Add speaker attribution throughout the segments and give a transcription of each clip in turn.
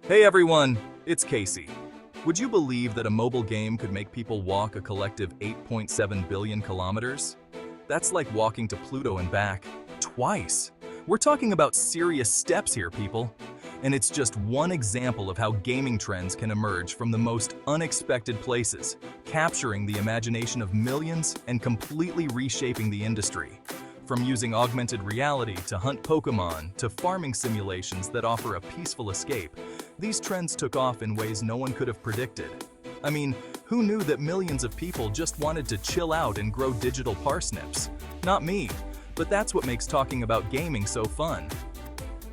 Speaker 1: Hey everyone, it's Casey. Would you believe that a mobile game could make people walk a collective 8.7 billion kilometers? That's like walking to Pluto and back, twice. We're talking about serious steps here, people. And it's just one example of how gaming trends can emerge from the most unexpected places, capturing the imagination of millions and completely reshaping the industry. From using augmented reality to hunt Pokemon to farming simulations that offer a peaceful escape, these trends took off in ways no one could have predicted. I mean, who knew that millions of people just wanted to chill out and grow digital parsnips? Not me, but that's what makes talking about gaming so fun.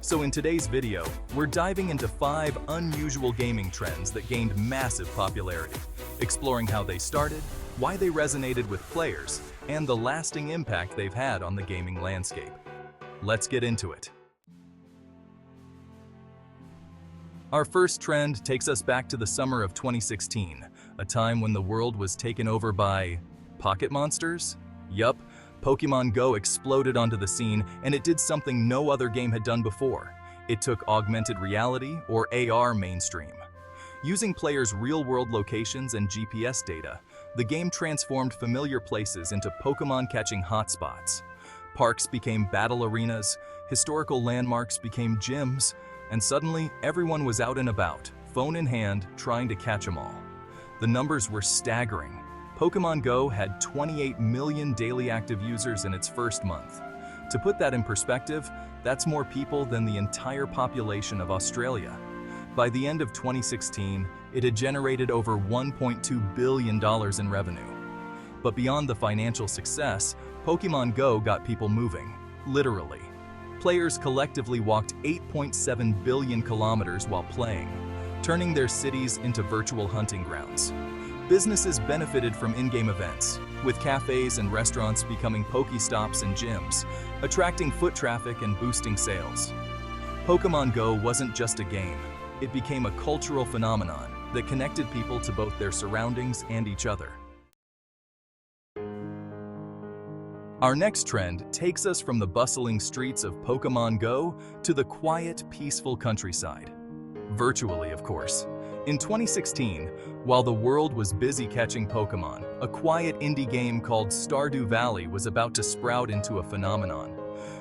Speaker 1: So in today's video, we're diving into 5 unusual gaming trends that gained massive popularity, exploring how they started, why they resonated with players, and the lasting impact they've had on the gaming landscape. Let's get into it. Our first trend takes us back to the summer of 2016, a time when the world was taken over by pocket monsters? Yup, Pokemon Go exploded onto the scene, and it did something no other game had done before. It took augmented reality, or AR, mainstream. Using players' real-world locations and GPS data, the game transformed familiar places into Pokemon-catching hotspots. Parks became battle arenas, historical landmarks became gyms, and suddenly everyone was out and about, phone in hand, trying to catch them all. The numbers were staggering. Pokemon Go had 28 million daily active users in its first month. To put that in perspective, that's more people than the entire population of Australia. By the end of 2016, it had generated over $1.2 billion in revenue. But beyond the financial success, Pokemon Go got people moving, literally. Players collectively walked 8.7 billion kilometers while playing, turning their cities into virtual hunting grounds. Businesses benefited from in-game events, with cafes and restaurants becoming Pokestops and gyms, attracting foot traffic and boosting sales. Pokemon Go wasn't just a game. It became a cultural phenomenon that connected people to both their surroundings and each other. Our next trend takes us from the bustling streets of Pokemon Go to the quiet, peaceful countryside. Virtually, of course. In 2016, while the world was busy catching Pokemon, a quiet indie game called Stardew Valley was about to sprout into a phenomenon.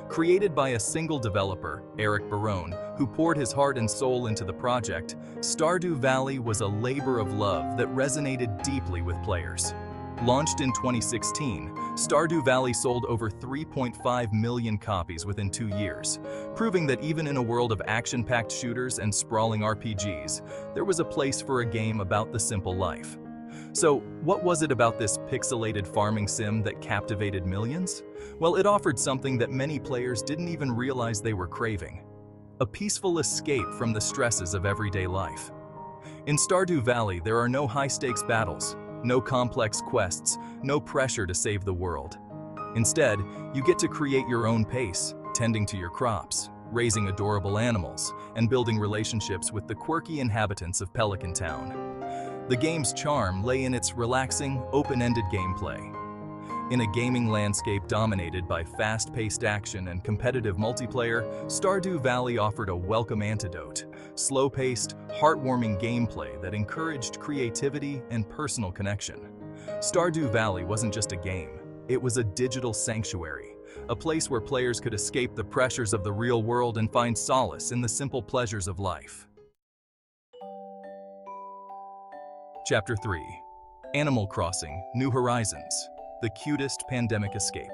Speaker 1: Created by a single developer, Eric Barone, who poured his heart and soul into the project, Stardew Valley was a labor of love that resonated deeply with players. Launched in 2016, Stardew Valley sold over 3.5 million copies within 2 years, proving that even in a world of action-packed shooters and sprawling RPGs, there was a place for a game about the simple life. So, what was it about this pixelated farming sim that captivated millions? Well, it offered something that many players didn't even realize they were craving: a peaceful escape from the stresses of everyday life. In Stardew Valley, there are no high-stakes battles, no complex quests, no pressure to save the world. Instead, you get to create your own pace, tending to your crops, raising adorable animals, and building relationships with the quirky inhabitants of Pelican Town. The game's charm lay in its relaxing, open-ended gameplay. In a gaming landscape dominated by fast-paced action and competitive multiplayer, Stardew Valley offered a welcome antidote: slow-paced, heartwarming gameplay that encouraged creativity and personal connection. Stardew Valley wasn't just a game, it was a digital sanctuary, a place where players could escape the pressures of the real world and find solace in the simple pleasures of life. Chapter 3. Animal Crossing: New Horizons. The cutest pandemic escape.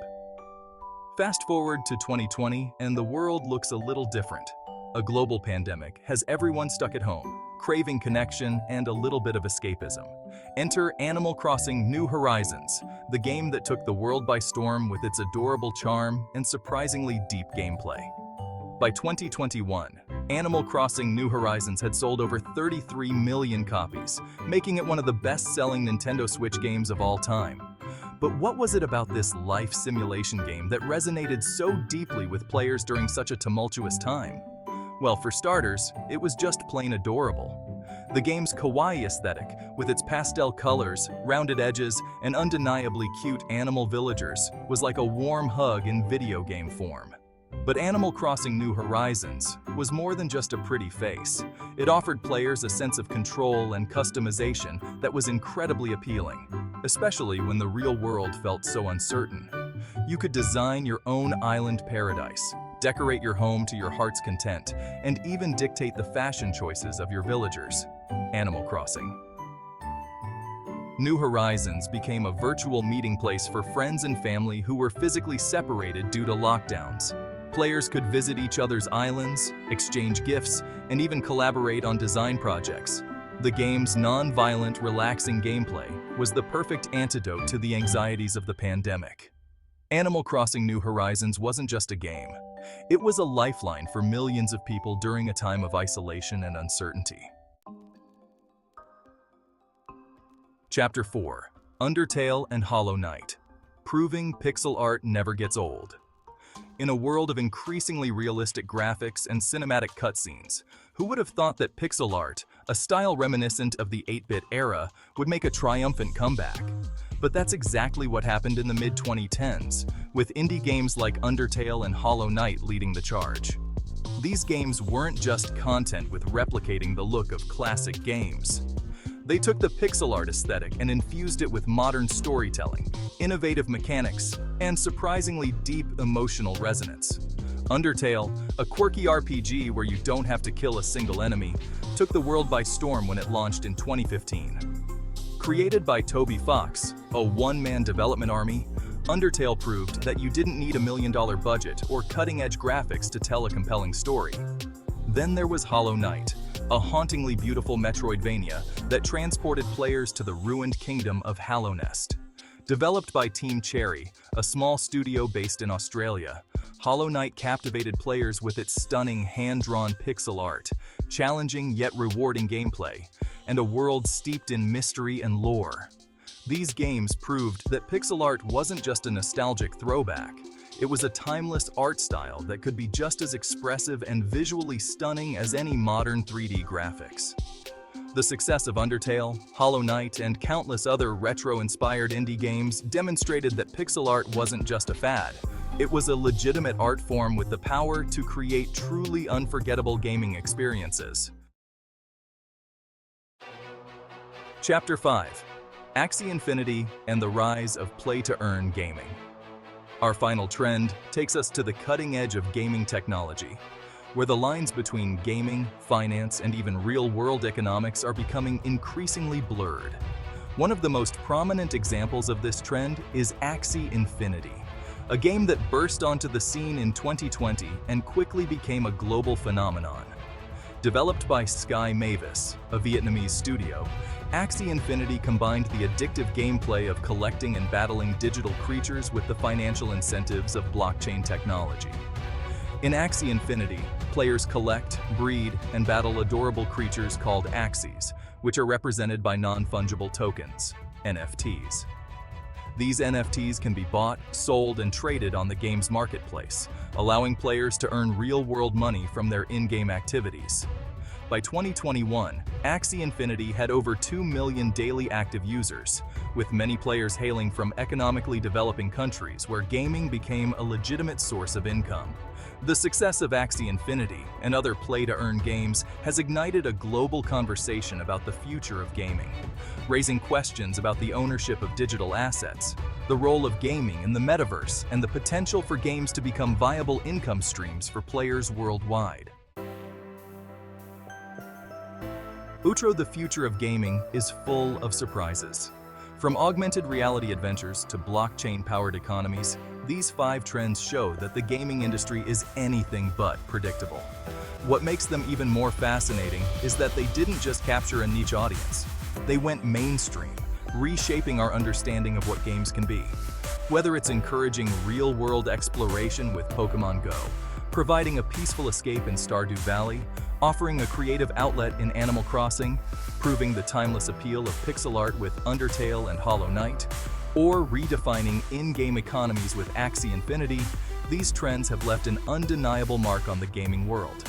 Speaker 1: Fast forward to 2020, and the world looks a little different. A global pandemic has everyone stuck at home, craving connection and a little bit of escapism. Enter Animal Crossing: New Horizons, the game that took the world by storm with its adorable charm and surprisingly deep gameplay. By 2021, Animal Crossing: New Horizons had sold over 33 million copies, making it one of the best-selling Nintendo Switch games of all time. But what was it about this life simulation game that resonated so deeply with players during such a tumultuous time? Well, for starters, it was just plain adorable. The game's kawaii aesthetic, with its pastel colors, rounded edges, and undeniably cute animal villagers, was like a warm hug in video game form. But Animal Crossing New Horizons was more than just a pretty face. It offered players a sense of control and customization that was incredibly appealing, especially when the real world felt so uncertain. You could design your own island paradise, decorate your home to your heart's content, and even dictate the fashion choices of your villagers. Animal Crossing. New Horizons became a virtual meeting place for friends and family who were physically separated due to lockdowns. Players could visit each other's islands, exchange gifts, and even collaborate on design projects. The game's non-violent, relaxing gameplay was the perfect antidote to the anxieties of the pandemic. Animal Crossing New Horizons wasn't just a game. It was a lifeline for millions of people during a time of isolation and uncertainty. Chapter 4: Undertale and Hollow Knight. Proving pixel art never gets old. In a world of increasingly realistic graphics and cinematic cutscenes, who would have thought that pixel art, a style reminiscent of the 8-bit era, would make a triumphant comeback? But that's exactly what happened in the mid-2010s, with indie games like Undertale and Hollow Knight leading the charge. These games weren't just content with replicating the look of classic games. They took the pixel art aesthetic and infused it with modern storytelling, innovative mechanics, and surprisingly deep emotional resonance. Undertale, a quirky RPG where you don't have to kill a single enemy, took the world by storm when it launched in 2015. Created by Toby Fox, a one-man development army, Undertale proved that you didn't need $1 million budget or cutting-edge graphics to tell a compelling story. Then there was Hollow Knight, a hauntingly beautiful Metroidvania that transported players to the ruined kingdom of Hallownest. Developed by Team Cherry, a small studio based in Australia, Hollow Knight captivated players with its stunning hand-drawn pixel art, challenging yet rewarding gameplay, and a world steeped in mystery and lore. These games proved that pixel art wasn't just a nostalgic throwback. It was a timeless art style that could be just as expressive and visually stunning as any modern 3D graphics. The success of Undertale, Hollow Knight, and countless other retro-inspired indie games demonstrated that pixel art wasn't just a fad. It was a legitimate art form with the power to create truly unforgettable gaming experiences. Chapter 5: Axie Infinity and the Rise of Play-to-Earn Gaming. Our final trend takes us to the cutting edge of gaming technology, where the lines between gaming, finance, and even real-world economics are becoming increasingly blurred. One of the most prominent examples of this trend is Axie Infinity, a game that burst onto the scene in 2020 and quickly became a global phenomenon. Developed by Sky Mavis, a Vietnamese studio, Axie Infinity combined the addictive gameplay of collecting and battling digital creatures with the financial incentives of blockchain technology. In Axie Infinity, players collect, breed, and battle adorable creatures called Axies, which are represented by non-fungible tokens, NFTs. These NFTs can be bought, sold, and traded on the game's marketplace, allowing players to earn real-world money from their in-game activities. By 2021, Axie Infinity had over 2 million daily active users, with many players hailing from economically developing countries where gaming became a legitimate source of income. The success of Axie Infinity and other play-to-earn games has ignited a global conversation about the future of gaming, raising questions about the ownership of digital assets, the role of gaming in the metaverse, and the potential for games to become viable income streams for players worldwide. The future of gaming is full of surprises. From augmented reality adventures to blockchain-powered economies, these 5 trends show that the gaming industry is anything but predictable. What makes them even more fascinating is that they didn't just capture a niche audience. They went mainstream, reshaping our understanding of what games can be. Whether it's encouraging real-world exploration with Pokémon Go, providing a peaceful escape in Stardew Valley, offering a creative outlet in Animal Crossing, proving the timeless appeal of pixel art with Undertale and Hollow Knight, or redefining in-game economies with Axie Infinity, these trends have left an undeniable mark on the gaming world.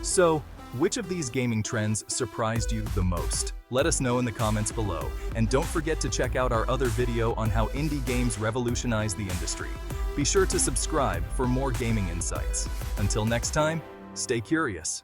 Speaker 1: So, which of these gaming trends surprised you the most? Let us know in the comments below, and don't forget to check out our other video on how indie games revolutionize the industry. Be sure to subscribe for more gaming insights. Until next time, stay curious.